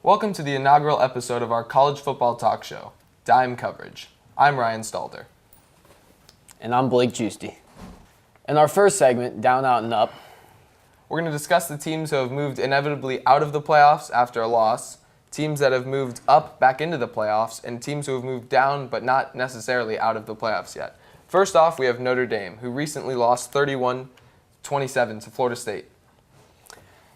Welcome to the inaugural episode of our college football talk show, Dime Coverage. I'm Ryan Stalder. And I'm Blake Giusti. In our first segment, Down, Out, and Up, we're going to discuss the teams who have moved inevitably out of the playoffs after a loss, teams that have moved up back into the playoffs, and teams who have moved down but not necessarily out of the playoffs yet. First off, we have Notre Dame, who recently lost 31-27 to Florida State.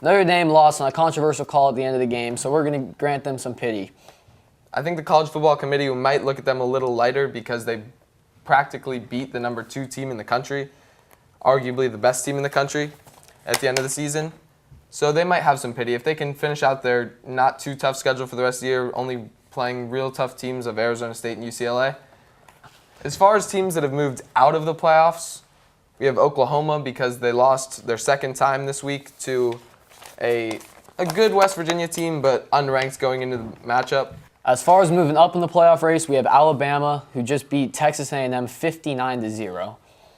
Notre Dame lost on a controversial call at the end of the game, so we're going to grant them some pity. I think the College Football Committee might look at them a little lighter because they practically beat the number 2 team in the country, arguably the best team in the country at the end of the season. So they might have some pity. If they can finish out their not too tough schedule for the rest of the year, only playing real tough teams of Arizona State and UCLA. As far as teams that have moved out of the playoffs, we have Oklahoma because they lost their second time this week to a good West Virginia team, but unranked going into the matchup. As far as moving up in the playoff race, we have Alabama, who just beat Texas A&M 59-0.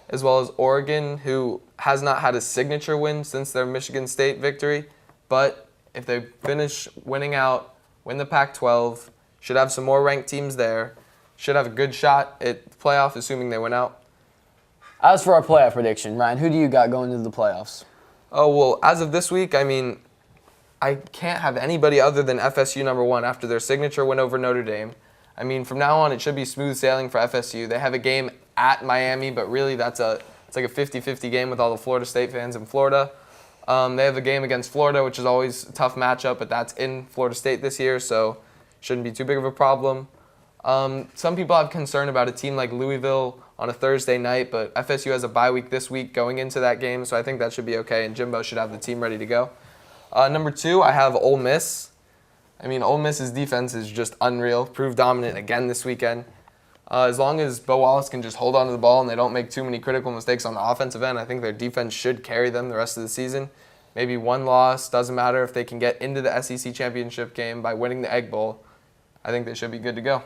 As well as Oregon, who has not had a signature win since their Michigan State victory. But if they finish winning out, win the Pac-12, should have some more ranked teams there, should have a good shot at the playoff, assuming they win out. As for our playoff prediction, Ryan, who do you got going into the playoffs? Oh, well, as of this week, I can't have anybody other than FSU number 1 after their signature win over Notre Dame. From now on, it should be smooth sailing for FSU. They have a game at Miami, but really it's like a 50-50 game with all the Florida State fans in Florida. They have a game against Florida, which is always a tough matchup, but that's in Florida State this year, so shouldn't be too big of a problem. Some people have concern about a team like Louisville on a Thursday night, but FSU has a bye week this week going into that game, so I think that should be okay, and Jimbo should have the team ready to go. Number 2, I have Ole Miss. Ole Miss's defense is just unreal, proved dominant again this weekend. As long as Bo Wallace can just hold on to the ball and they don't make too many critical mistakes on the offensive end, I think their defense should carry them the rest of the season. Maybe one loss, doesn't matter if they can get into the SEC championship game by winning the Egg Bowl. I think they should be good to go.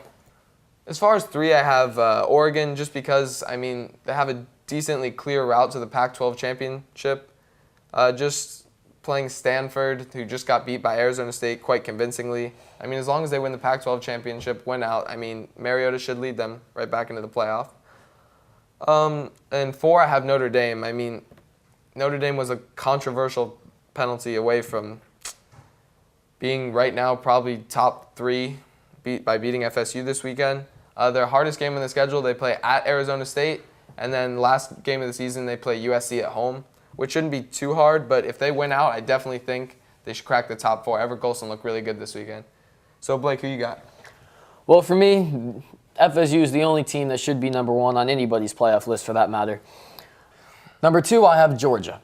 As far as 3, I have Oregon, just because, they have a decently clear route to the Pac-12 championship. Just playing Stanford, who just got beat by Arizona State quite convincingly. As long as they win the Pac-12 championship, win out, Mariota should lead them right back into the playoff. And 4, I have Notre Dame. Notre Dame was a controversial penalty away from being right now probably top 3 by beating FSU this weekend. Their hardest game on the schedule, they play at Arizona State, and then last game of the season, they play USC at home, which shouldn't be too hard, but if they win out, I definitely think they should crack the top 4. Everett Golson looked really good this weekend. So, Blake, who you got? Well, for me, FSU is the only team that should be number 1 on anybody's playoff list for that matter. Number 2, I have Georgia.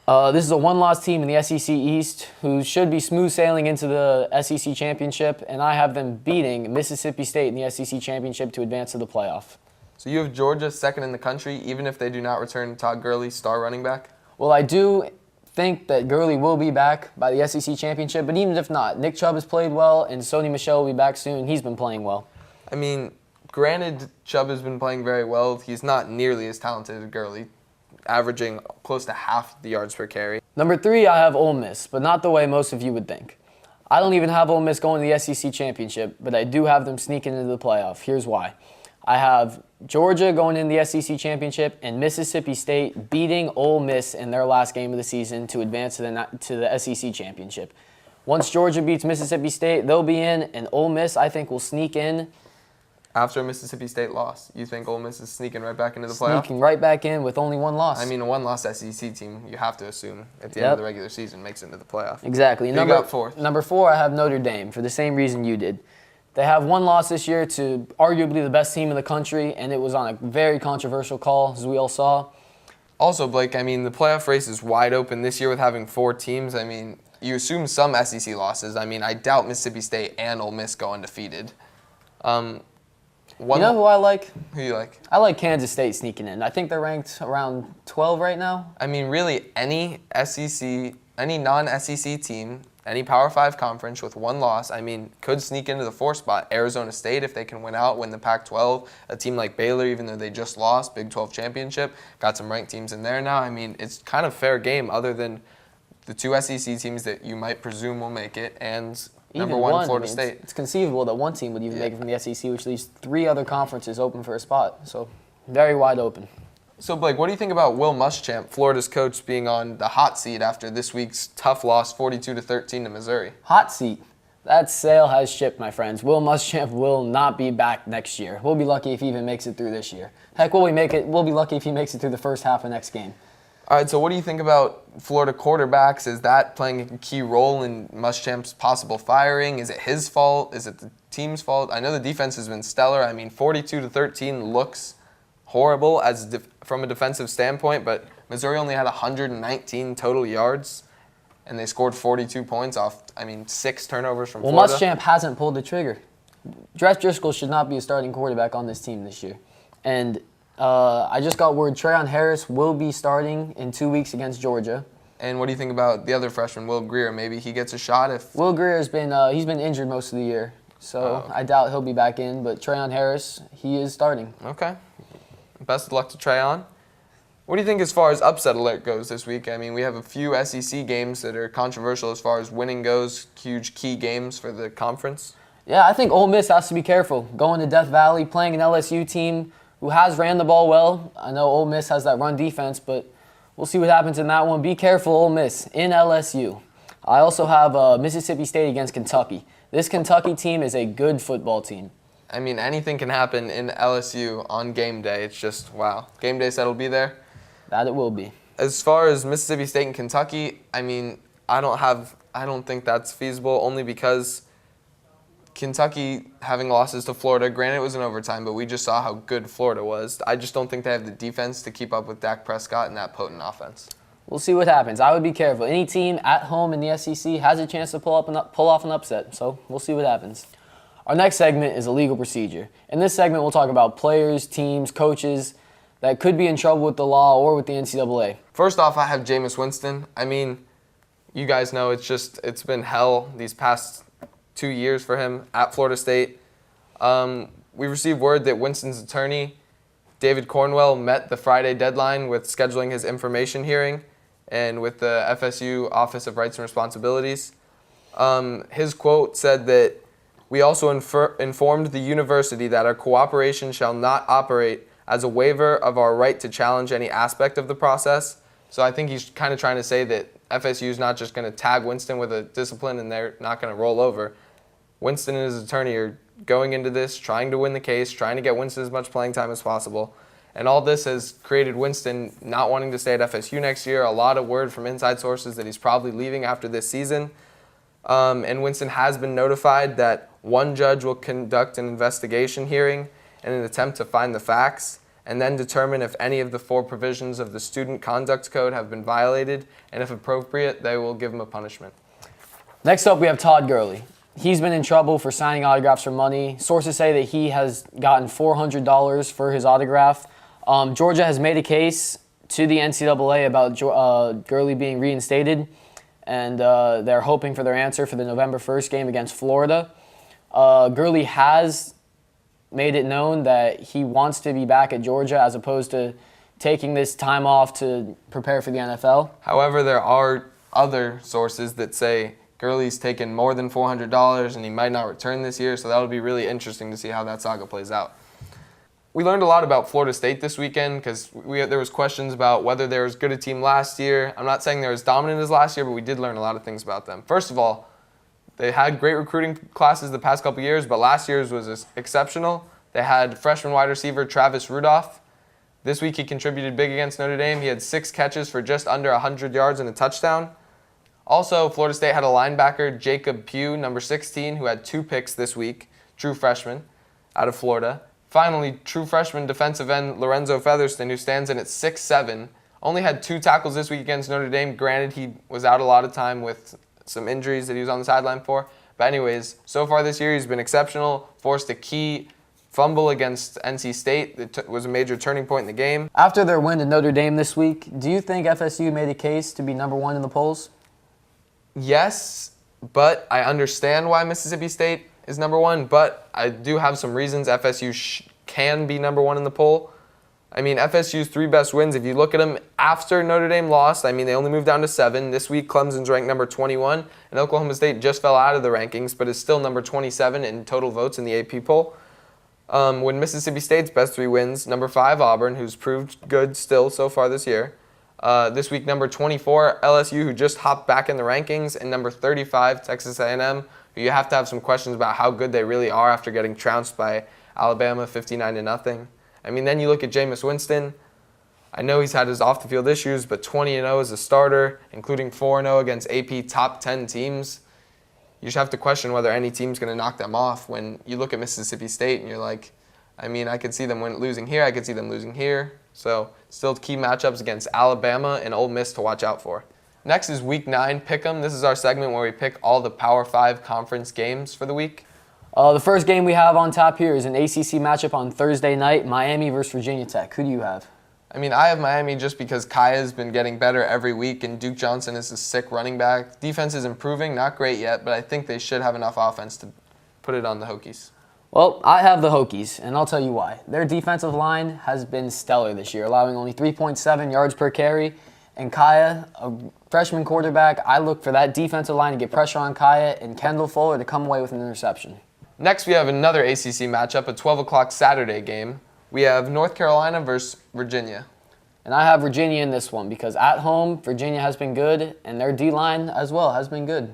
This is a one-loss team in the SEC East who should be smooth sailing into the SEC championship, and I have them beating Mississippi State in the SEC championship to advance to the playoff. So you have Georgia second in the country, even if they do not return Todd Gurley, star running back? Well, I do think that Gurley will be back by the SEC championship, but even if not, Nick Chubb has played well, and Sony Michel will be back soon. He's been playing well. Granted, Chubb has been playing very well. He's not nearly as talented as Gurley, averaging close to half the yards per carry. Number 3, I have Ole Miss, but not the way most of you would think. I don't even have Ole Miss going to the SEC championship, but I do have them sneaking into the playoff. Here's why. I have Georgia going in the SEC championship and Mississippi State beating Ole Miss in their last game of the season to advance to the SEC championship. Once Georgia beats Mississippi State, they'll be in, and Ole Miss, I think, will sneak in. After a Mississippi State loss, you think Ole Miss is sneaking right back into the playoff? Sneaking right back in with only 1 loss. A one-loss SEC team, you have to assume, at the end of the regular season, makes it into the playoff. Exactly. Who you got 4th? Number 4, I have Notre Dame for the same reason you did. They have 1 loss this year to arguably the best team in the country, and it was on a very controversial call, as we all saw. Also, Blake, the playoff race is wide open this year with having 4 teams. You assume some SEC losses. I doubt Mississippi State and Ole Miss go undefeated. You know who I like? Who you like? I like Kansas State sneaking in. I think they're ranked around 12 right now. Really, any non-SEC team, any Power 5 conference with 1 loss, could sneak into the 4th spot. Arizona State, if they can win the Pac-12. A team like Baylor, even though they just lost Big 12 championship, got some ranked teams in there now. It's kind of fair game other than the 2 SEC teams that you might presume will make it and number Even one Florida I mean, State. It's conceivable that one team would even make it from the SEC, which leaves 3 other conferences open for a spot. So very wide open. So, Blake, what do you think about Will Muschamp, Florida's coach, being on the hot seat after this week's tough loss, 42-13 to Missouri? Hot seat. That sail has shipped, my friends. Will Muschamp will not be back next year. We'll be lucky if he even makes it through this year. Heck, we'll be lucky if he makes it through the first half of next game. All right, so what do you think about Florida quarterbacks? Is that playing a key role in Muschamp's possible firing? Is it his fault? Is it the team's fault? I know the defense has been stellar. I mean, 42-13 looks horrible from a defensive standpoint, but Missouri only had 119 total yards, and they scored 42 points off, 6 turnovers from Florida. Well, Muschamp hasn't pulled the trigger. Jeff Driscoll should not be a starting quarterback on this team this year. And I just got word Trayon Harris will be starting in 2 weeks against Georgia. And what do you think about the other freshman, Will Greer? Maybe he gets a shot if... Will Greer's been he's been injured most of the year, so I doubt he'll be back in. But Trayon Harris, he is starting. Okay. Best of luck to Trayon. What do you think as far as upset alert goes this week? I mean, we have a few SEC games that are controversial as far as winning goes, huge key games for the conference. Yeah, I think Ole Miss has to be careful. Going to Death Valley, playing an LSU team who has ran the ball well. I know Ole Miss has that run defense, but we'll see what happens in that one. Be careful, Ole Miss, in LSU. I also have Mississippi State against Kentucky. This Kentucky team is a good football team. I mean, anything can happen in LSU on game day. It's just, wow. Game day said it'll be there. That it will be. As far as Mississippi State and Kentucky, I mean, I don't think that's feasible, only because Kentucky having losses to Florida, granted it was in overtime, but we just saw how good Florida was. I just don't think they have the defense to keep up with Dak Prescott and that potent offense. We'll see what happens. I would be careful. Any team at home in the SEC has a chance to pull off an upset, so we'll see what happens. Our next segment is a legal procedure. In this segment, we'll talk about players, teams, coaches that could be in trouble with the law or with the NCAA. First off, I have Jameis Winston. I mean, you guys know it's been hell these past 2 years for him at Florida State. We received word that Winston's attorney, David Cornwell, met the Friday deadline with scheduling his information hearing and with the FSU Office of Rights and Responsibilities. His quote said that, "We also informed the university that our cooperation shall not operate as a waiver of our right to challenge any aspect of the process." So I think he's kind of trying to say that FSU is not just going to tag Winston with a discipline and they're not going to roll over. Winston and his attorney are going into this, trying to win the case, trying to get Winston as much playing time as possible. And all this has created Winston not wanting to stay at FSU next year. A lot of word from inside sources that he's probably leaving after this season. And Winston has been notified that one judge will conduct an investigation hearing in an attempt to find the facts and then determine if any of the 4 provisions of the Student Conduct Code have been violated, and if appropriate, they will give him a punishment. Next up, we have Todd Gurley. He's been in trouble for signing autographs for money. Sources say that he has gotten $400 for his autograph. Georgia has made a case to the NCAA about Gurley being reinstated, and they're hoping for their answer for the November 1st game against Florida. Gurley has made it known that he wants to be back at Georgia as opposed to taking this time off to prepare for the NFL. However, there are other sources that say Gurley's taken more than $400 and he might not return this year, so that'll be really interesting to see how that saga plays out. We learned a lot about Florida State this weekend because there was questions about whether they were as good a team last year. I'm not saying they're as dominant as last year, but we did learn a lot of things about them. First of all, they had great recruiting classes the past couple years, but last year's was exceptional. They had freshman wide receiver Travis Rudolph. This week he contributed big against Notre Dame. He had 6 catches for just under 100 yards and a touchdown. Also, Florida State had a linebacker, Jacob Pugh, number 16, who had 2 picks this week, true freshman, out of Florida. Finally, true freshman defensive end Lorenzo Featherston, who stands in at 6'7", only had 2 tackles this week against Notre Dame. Granted, he was out a lot of time with some injuries that he was on the sideline for. But anyways, so far this year he's been exceptional, forced a key fumble against NC State that was a major turning point in the game. After their win to Notre Dame this week, do you think FSU made a case to be number 1 in the polls? Yes, but I understand why Mississippi State is number 1, but I do have some reasons FSU can be number 1 in the poll. I mean, FSU's 3 best wins, if you look at them after Notre Dame lost, I mean, they only moved down to 7. This week, Clemson's ranked number 21, and Oklahoma State just fell out of the rankings, but is still number 27 in total votes in the AP poll. When Mississippi State's best 3 wins, number 5, Auburn, who's proved good still so far this year. This week, number 24, LSU, who just hopped back in the rankings, and number 35, Texas A&M, who you have to have some questions about how good they really are after getting trounced by Alabama 59-0. I mean, then you look at Jameis Winston. I know he's had his off-the-field issues, but 20-0 as a starter, including 4-0 against AP top 10 teams. You just have to question whether any team's going to knock them off when you look at Mississippi State and you're like, I mean, I could see them losing here. I could see them losing here. So still key matchups against Alabama and Ole Miss to watch out for. Next is Week 9 Pick'em. This is our segment where we pick all the Power 5 conference games for the week. The first game we have on top here is an ACC matchup on Thursday night, Miami versus Virginia Tech. Who do you have? I mean, I have Miami just because Kaya's been getting better every week, and Duke Johnson is a sick running back. Defense is improving, not great yet, but I think they should have enough offense to put it on the Hokies. Well, I have the Hokies, and I'll tell you why. Their defensive line has been stellar this year, allowing only 3.7 yards per carry. And Kaya, a freshman quarterback, I look for that defensive line to get pressure on Kaya and Kendall Fuller to come away with an interception. Next, we have another ACC matchup, a 12 o'clock Saturday game. We have North Carolina versus Virginia. And I have Virginia in this one because at home, Virginia has been good, and their D-line as well has been good.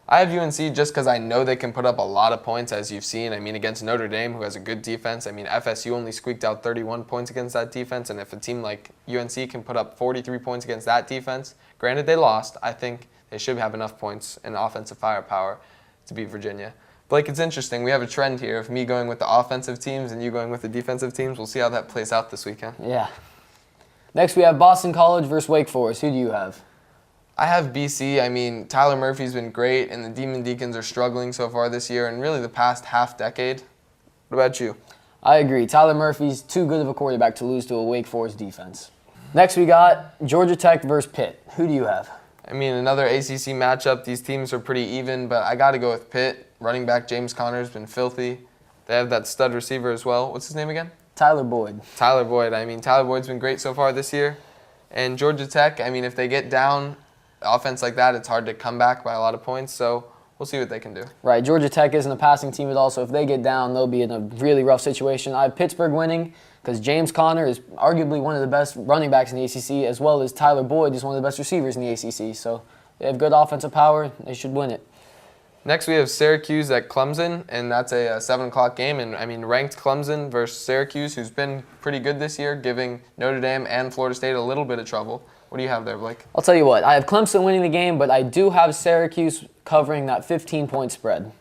I have UNC just because I know they can put up a lot of points, as you've seen. I mean, against Notre Dame, who has a good defense. I mean, FSU only squeaked out 31 points against that defense, and if a team like UNC can put up 43 points against that defense, granted they lost, I think they should have enough points and offensive firepower to beat Virginia. Blake, it's interesting. We have a trend here of me going with the offensive teams and you going with the defensive teams. We'll see how that plays out this weekend. Yeah. Next, we have Boston College versus Wake Forest. Who do you have? I have BC. I mean, Tyler Murphy's been great, and the Demon Deacons are struggling so far this year and really the past half decade. What about you? I agree. Tyler Murphy's too good of a quarterback to lose to a Wake Forest defense. Next, we got Georgia Tech versus Pitt. Who do you have? I mean, another ACC matchup. These teams are pretty even, but I got to go with Pitt. Running back James Conner's been filthy. They have that stud receiver as well. What's his name again? Tyler Boyd. Tyler Boyd. I mean, Tyler Boyd's been great so far this year. And Georgia Tech, I mean, if they get down offense like that, it's hard to come back by a lot of points. So we'll see what they can do. Right. Georgia Tech isn't a passing team at all, so if they get down, they'll be in a really rough situation. I have Pittsburgh winning because James Conner is arguably one of the best running backs in the ACC, as well as Tyler Boyd is one of the best receivers in the ACC. So they have good offensive power. They should win it. Next, we have Syracuse at Clemson, and that's a 7 o'clock game. And, I mean, ranked Clemson versus Syracuse, who's been pretty good this year, giving Notre Dame and Florida State a little bit of trouble. What do you have there, Blake? I'll tell you what. I have Clemson winning the game, but I do have Syracuse covering that 15-point spread.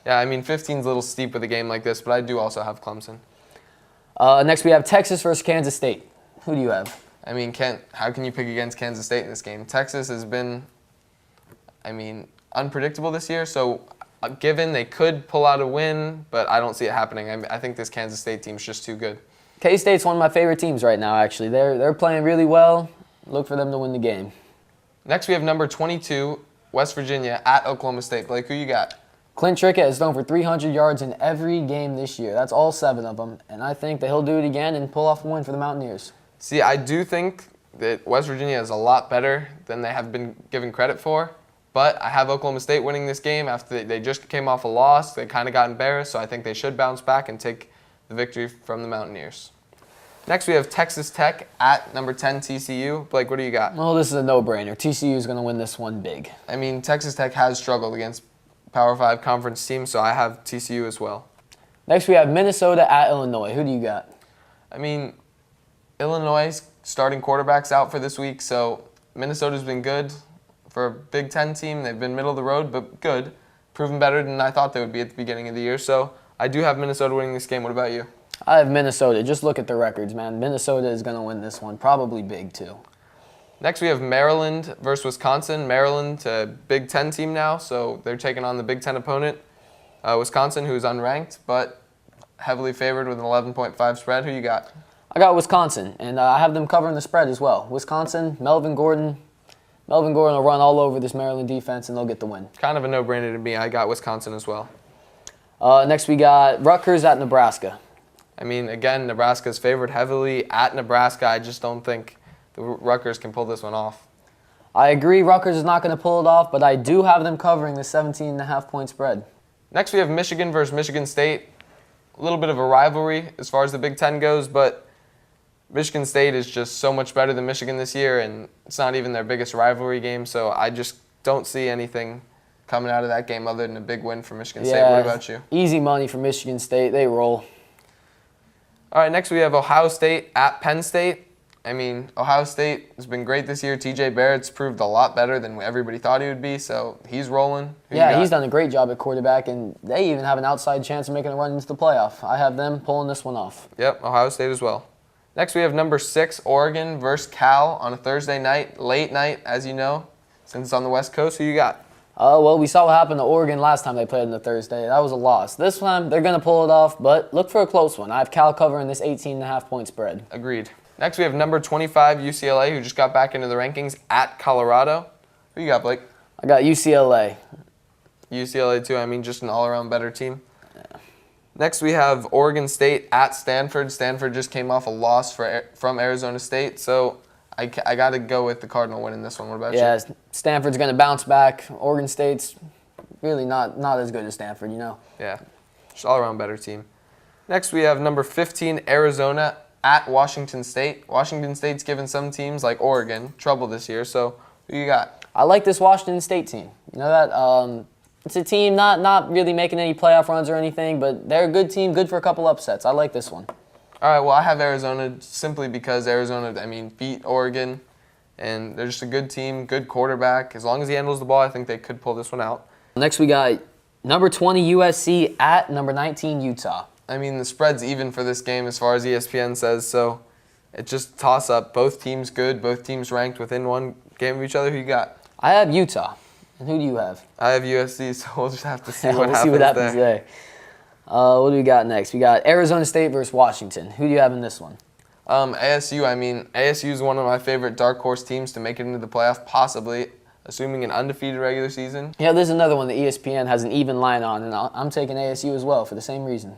Yeah, I mean, 15's a little steep with a game like this, but I do also have Clemson. Next, we have Texas versus Kansas State. Who do you have? I mean, Kent, how can you pick against Kansas State in this game? Texas has been, I mean, unpredictable this year, so given they could pull out a win, but I don't see it happening. I think this Kansas State team's just too good. K-State's one of my favorite teams right now, actually. They're playing really well. Look for them to win the game. Next, we have number 22, West Virginia at Oklahoma State. Blake, who you got? Clint Trickett has thrown for 300 yards in every game this year. That's all 7 of them, and I think that he'll do it again and pull off a win for the Mountaineers. See, I do think that West Virginia is a lot better than they have been given credit for. But I have Oklahoma State winning this game after they just came off a loss. They kind of got embarrassed, so I think they should bounce back and take the victory from the Mountaineers. Next, we have Texas Tech at number 10 TCU. Blake, what do you got? Well, this is a no-brainer. TCU is going to win this one big. I mean, Texas Tech has struggled against Power 5 conference teams, so I have TCU as well. Next, we have Minnesota at Illinois. Who do you got? I mean, Illinois' starting quarterback's out for this week, so Minnesota's been good. For a Big Ten team, they've been middle of the road, but good. Proven better than I thought they would be at the beginning of the year. So I do have Minnesota winning this game. What about you? I have Minnesota. Just look at the records, man. Minnesota is going to win this one, probably big too. Next, we have Maryland versus Wisconsin. Maryland, a Big Ten team now, so they're taking on the Big Ten opponent, Wisconsin, who's unranked, but heavily favored with an 11.5 spread. Who you got? I got Wisconsin, and I have them covering the spread as well. Wisconsin, Melvin Gordon will run all over this Maryland defense, and they'll get the win. Kind of a no-brainer to me. I got Wisconsin as well. Next, we got Rutgers at Nebraska. I mean, again, Nebraska's favored heavily at Nebraska. I just don't think the Rutgers can pull this one off. I agree Rutgers is not going to pull it off, but I do have them covering the 17.5-point spread. Next, we have Michigan versus Michigan State. A little bit of a rivalry as far as the Big Ten goes, but Michigan State is just so much better than Michigan this year, and it's not even their biggest rivalry game, so I just don't see anything coming out of that game other than a big win for Michigan State. What about you? Easy money for Michigan State. They roll. All right, next we have Ohio State at Penn State. I mean, Ohio State has been great this year. TJ Barrett's proved a lot better than everybody thought he would be, so he's rolling. Yeah, he's done a great job at quarterback, and they even have an outside chance of making a run into the playoff. I have them pulling this one off. Yep, Ohio State as well. Next, we have number 6, Oregon versus Cal on a Thursday night, late night, as you know, since it's on the West Coast. Who you got? Well, we saw what happened to Oregon last time they played on the Thursday. That was a loss. This time, they're going to pull it off, but look for a close one. I have Cal covering this 18.5-point spread. Agreed. Next, we have number 25, UCLA, who just got back into the rankings at Colorado. Who you got, Blake? I got UCLA. UCLA, too. I mean, just an all-around better team. Yeah. Next, we have Oregon State at Stanford. Stanford just came off a loss from Arizona State, so I got to go with the Cardinal winning this one. What about you? Yeah, Stanford's going to bounce back. Oregon State's really not as good as Stanford, you know. Yeah, just all-around better team. Next, we have number 15, Arizona at Washington State. Washington State's given some teams like Oregon trouble this year, so who you got? I like this Washington State team. You know that it's a team not really making any playoff runs or anything, but they're a good team, good for a couple upsets. I like this one. All right, well, I have Arizona simply because Arizona, beat Oregon, and they're just a good team, good quarterback. As long as he handles the ball, I think they could pull this one out. Next, we got number 20 USC at number 19 Utah. I mean, the spread's even for this game as far as ESPN says, so it's just toss-up. Both teams good, both teams ranked within one game of each other. Who you got? I have Utah. And who do you have? I have USC, so we'll just have to see we'll see what happens there. What do we got next? We got Arizona State versus Washington. Who do you have in this one? ASU. I mean, ASU is one of my favorite dark horse teams to make it into the playoff, possibly, assuming an undefeated regular season. Yeah, there's another one that ESPN has an even line on, and I'm taking ASU as well for the same reason.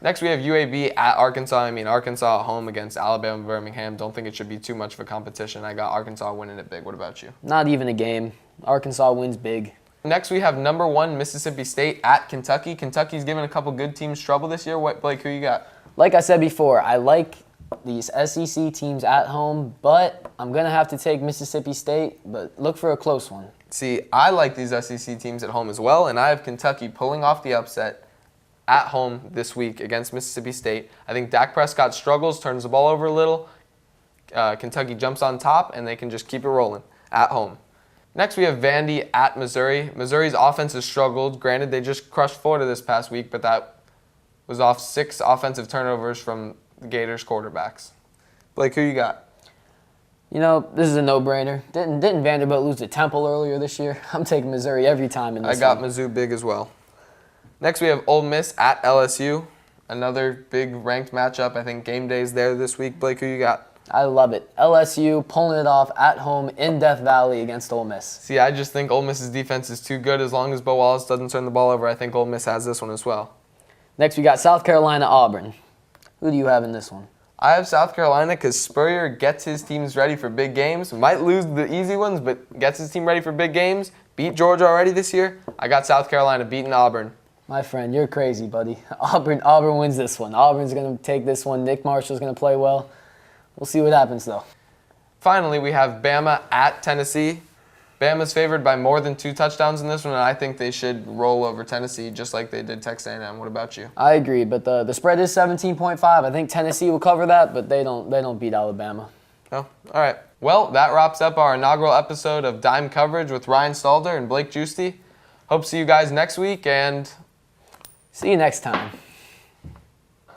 Next, we have UAB at Arkansas. I mean, Arkansas at home against Alabama and Birmingham. Don't think it should be too much of a competition. I got Arkansas winning it big. What about you? Not even a game. Arkansas wins big. Next, we have number 1, Mississippi State at Kentucky. Kentucky's given a couple good teams trouble this year. What, Blake, who you got? Like I said before, I like these SEC teams at home, but I'm going to have to take Mississippi State, but look for a close one. See, I like these SEC teams at home as well, and I have Kentucky pulling off the upset at home this week against Mississippi State. I think Dak Prescott struggles, turns the ball over a little. Kentucky jumps on top, and they can just keep it rolling at home. Next, we have Vandy at Missouri. Missouri's offense has struggled. Granted, they just crushed Florida this past week, but that was off 6 offensive turnovers from the Gators quarterbacks. Blake, who you got? You know, this is a no-brainer. Didn't Vanderbilt lose to Temple earlier this year? I'm taking Missouri every time in this I got one. Mizzou big as well. Next, we have Ole Miss at LSU. Another big ranked matchup. I think game day's there this week. Blake, who you got? I love it. LSU pulling it off at home in Death Valley against Ole Miss. See, I just think Ole Miss's defense is too good. As long as Bo Wallace doesn't turn the ball over, I think Ole Miss has this one as well. Next, we got South Carolina, Auburn. Who do you have in this one? I have South Carolina because Spurrier gets his teams ready for big games. Might lose the easy ones, but gets his team ready for big games. Beat Georgia already this year. I got South Carolina beating Auburn. My friend, you're crazy, buddy. Auburn wins this one. Auburn's going to take this one. Nick Marshall's going to play well. We'll see what happens, though. Finally, we have Bama at Tennessee. Bama's favored by more than 2 touchdowns in this one, and I think they should roll over Tennessee just like they did Texas A&M. What about you? I agree, but the spread is 17.5. I think Tennessee will cover that, but they don't beat Alabama. Oh, all right. Well, that wraps up our inaugural episode of Dime Coverage with Ryan Stalder and Blake Giusti. Hope to see you guys next week, and see you next time.